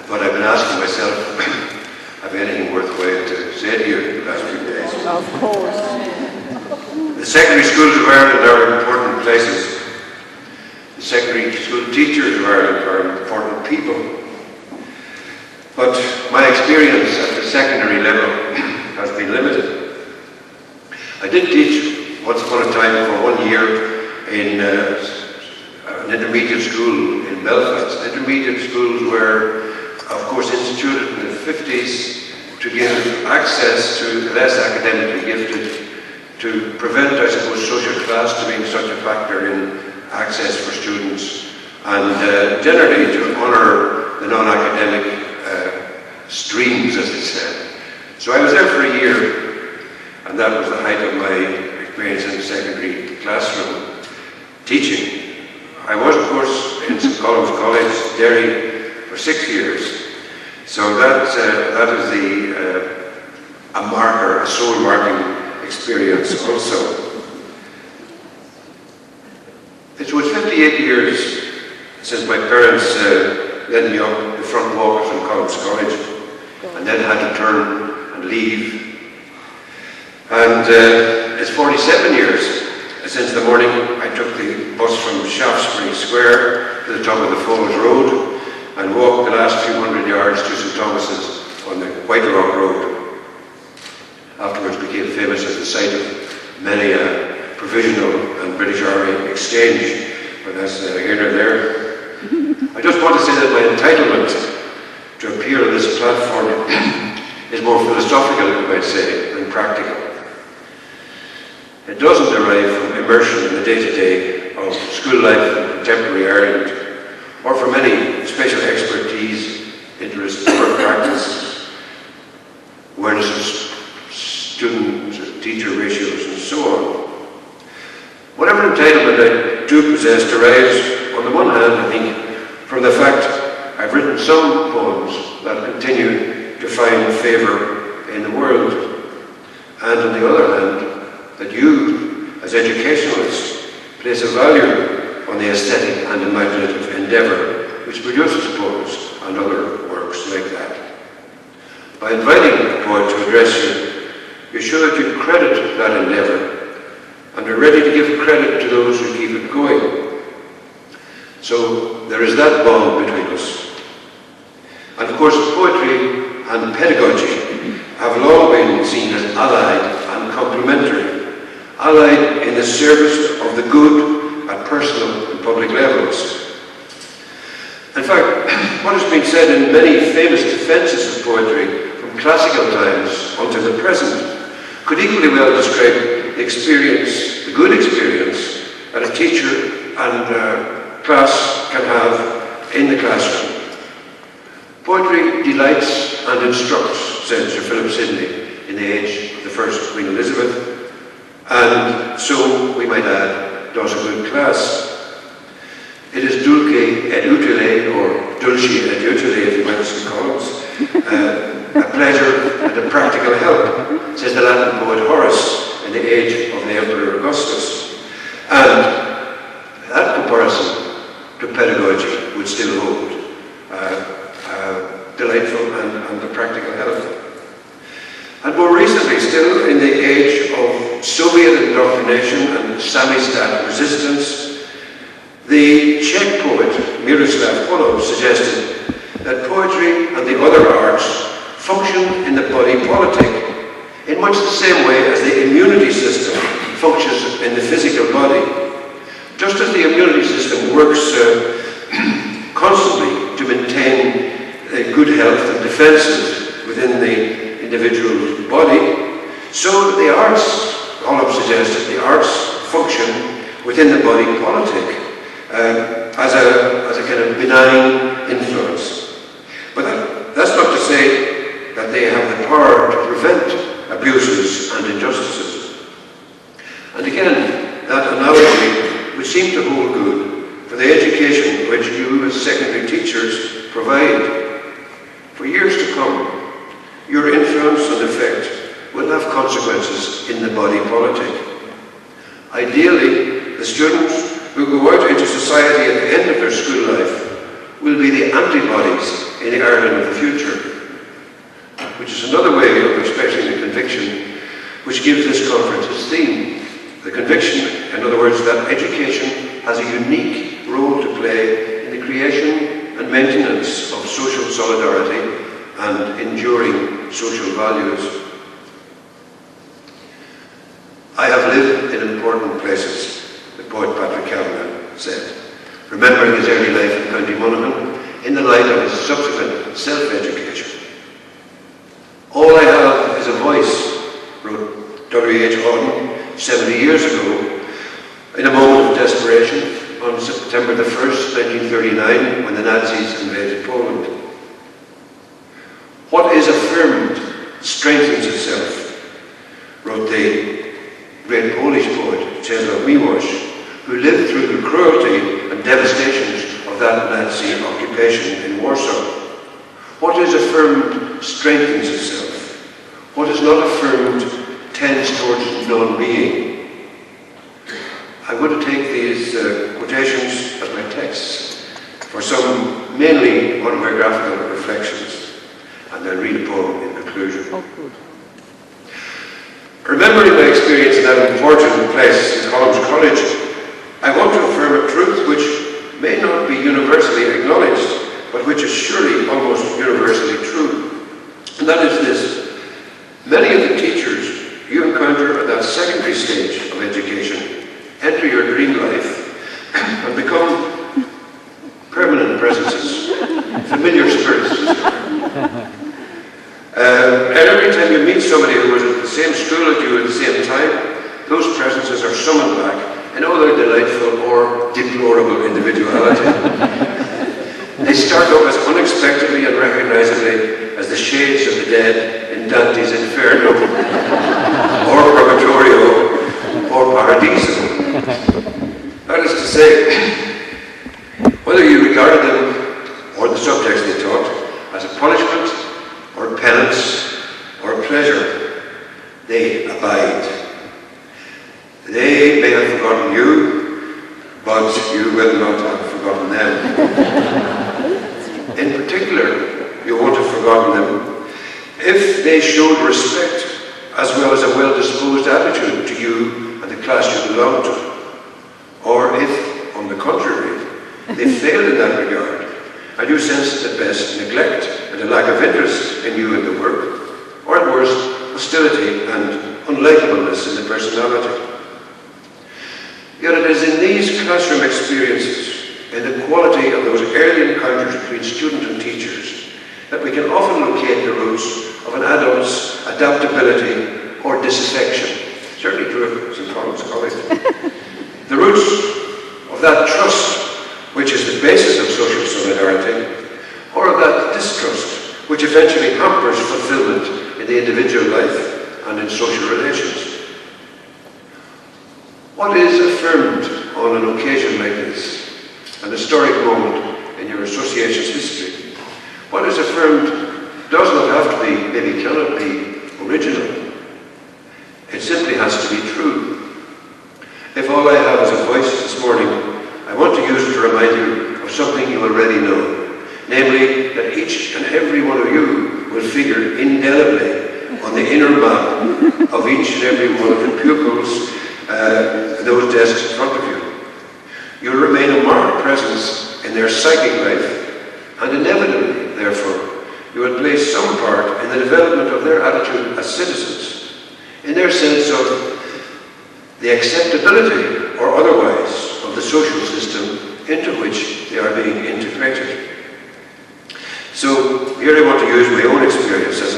but I've been asking myself, have anything worthwhile to say to you in the last few days? Of course. The secondary schools of Ireland are important places. The secondary school teachers of Ireland are important people. But my experience at the secondary level has been limited. I did teach once upon a time for 1 year in an intermediate school in Belfast. Intermediate schools were, of course, instituted in the 50s to give access to the less academically gifted, to prevent, I suppose, social class to being such a factor in access for students, and generally to honour the non-academic streams, as they said. So I was there for a year, and that was the height of my experience in the secondary classroom teaching. I was, of course, in St. Columb's College, Derry, for 6 years. So that is a marker, a soul-marking experience also. It was 58 years since my parents led me up the front walk of St. Columb's College, and then had to turn and leave. And it's 47 years since the morning I took the bus from Shaftesbury Square to the top of the Falls Road and walked the last few hundred yards to St. Thomas's on the White Rock Road. Afterwards became famous as the site of many a provisional and British Army exchange, but that's here nor there. I just want to say that my entitlement to appear on this platform is more philosophical, you might say, than practical. It doesn't derive from immersion in the day-to-day of school life in contemporary Ireland, or from any special expertise, interest, or practice, awareness of student-teacher ratios, and so on. Whatever entitlement I do possess derives, on the one hand, I think, from the fact I've written some poems that continue to find favour in the world, and on the other hand, that you, as educationalists, place a value on the aesthetic and imaginative endeavour which produces poems and other works like that. By inviting a poet to address you, you show that you credit that endeavour and are ready to give credit to those who keep it going. So there is that bond between us. And of course, poetry and pedagogy have long been seen as allied and complementary. Allied in the service of the good at personal and public levels. In fact, what has been said in many famous defences of poetry from classical times unto the present could equally well describe the experience, the good experience, that a teacher and class can have in the classroom. Poetry delights and instructs, said Sir Philip Sidney in the age of the first Queen Elizabeth, and so, we might add, does a good class. It is dulce et utile, or dulce et utile, if you went to St. Columb's, a pleasure and a practical help, says the Latin poet Horace in the age of the Emperor Augustus. And that comparison to pedagogy would still hold, delightful and a practical help. And more recently, still in the age of Soviet indoctrination and Samizdat resistance, the Czech poet Miroslav Holub suggested that poetry and the other arts function in the body politic in much the same way as the immunity system functions in the physical body. Just as the immunity system works constantly to maintain good health and defences within the individual's body, so the arts, Holub suggested, the arts function within the body politic as a kind of benign influence. But that's not to say that they have the power to prevent abuses and injustices. And again, that analogy would seem to hold good for the education which you as secondary teachers provide. For years to come, your influence and effect will have consequences in the body politic. Ideally, the students who go out into society at the end of their school life will be the antibodies in the Ireland of the future, which is another way of expressing the conviction which gives this conference its theme. The conviction, in other words, that education has a unique role to play in the creation and maintenance of social solidarity and enduring social values. I have lived in important places, the poet Patrick Kavanagh said, remembering his early life in County Monaghan in the light of his subsequent self-education. All I have is a voice, wrote W.H. Auden 70 years ago, in a moment of desperation on September the 1st, 1939, when the Nazis invaded Poland. What is affirmed strengthens itself, wrote the great Polish poet Czesław Miłosz, who lived through the cruelty and devastations of that Nazi occupation in Warsaw. What is affirmed strengthens itself. What is not affirmed tends towards non-being. I'm going to take these quotations as my texts for some mainly autobiographical reflections, and then read a poem in conclusion. Oh, good. Remembering my experience in that important place in Collins College, I want to affirm a truth which may not be universally acknowledged, but which is surely almost universally true. And that is this: many of the teachers you encounter at that secondary stage of education enter your dream life and become permanent presences, familiar spirits. And every time you meet somebody who was at the same school as you at the same time, those presences are summoned back in all their delightful or deplorable individuality. They start up as unexpectedly and recognizably as the shades of the dead in Dante's Inferno, or Purgatorio, or Paradiso. That is to say, whether you regarded them, or the subjects they taught, as a punishment, or penance, or pleasure, they abide. They may have forgotten you, but you will not have forgotten them. In particular, you won't have forgotten them if they showed respect as well as a well-disposed attitude to you and the class you belong to, or if, on the contrary, they failed in that regard, and you sensed at best neglect and a lack of interest in you and the work, or at worst, hostility and unlikableness in the personality. Yet it is in these classroom experiences, in the quality of those early encounters between student and teachers, that we can often locate the roots of an adult's adaptability or disaffection. Certainly true of St. Collins College. The roots of that trust, which is the basis of social solidarity, or of that distrust, which eventually hampers fulfillment in the individual life and in social relations. What is affirmed on an occasion like this, an historic moment in your association's history? What is affirmed does not have to be, maybe cannot be, original. It simply has to be true. If all I have is a voice this morning, I want to use it to remind you of something you already know, namely that each and every one of you will figure indelibly on the inner map of each and every one of the pupils those desks in front of you. You'll remain a marked presence in their psychic life, and inevitably, therefore, you will play some part in the development of their attitude as citizens, in their sense of the acceptability or otherwise of the social system into which they are being integrated. So here I want to use my own experience as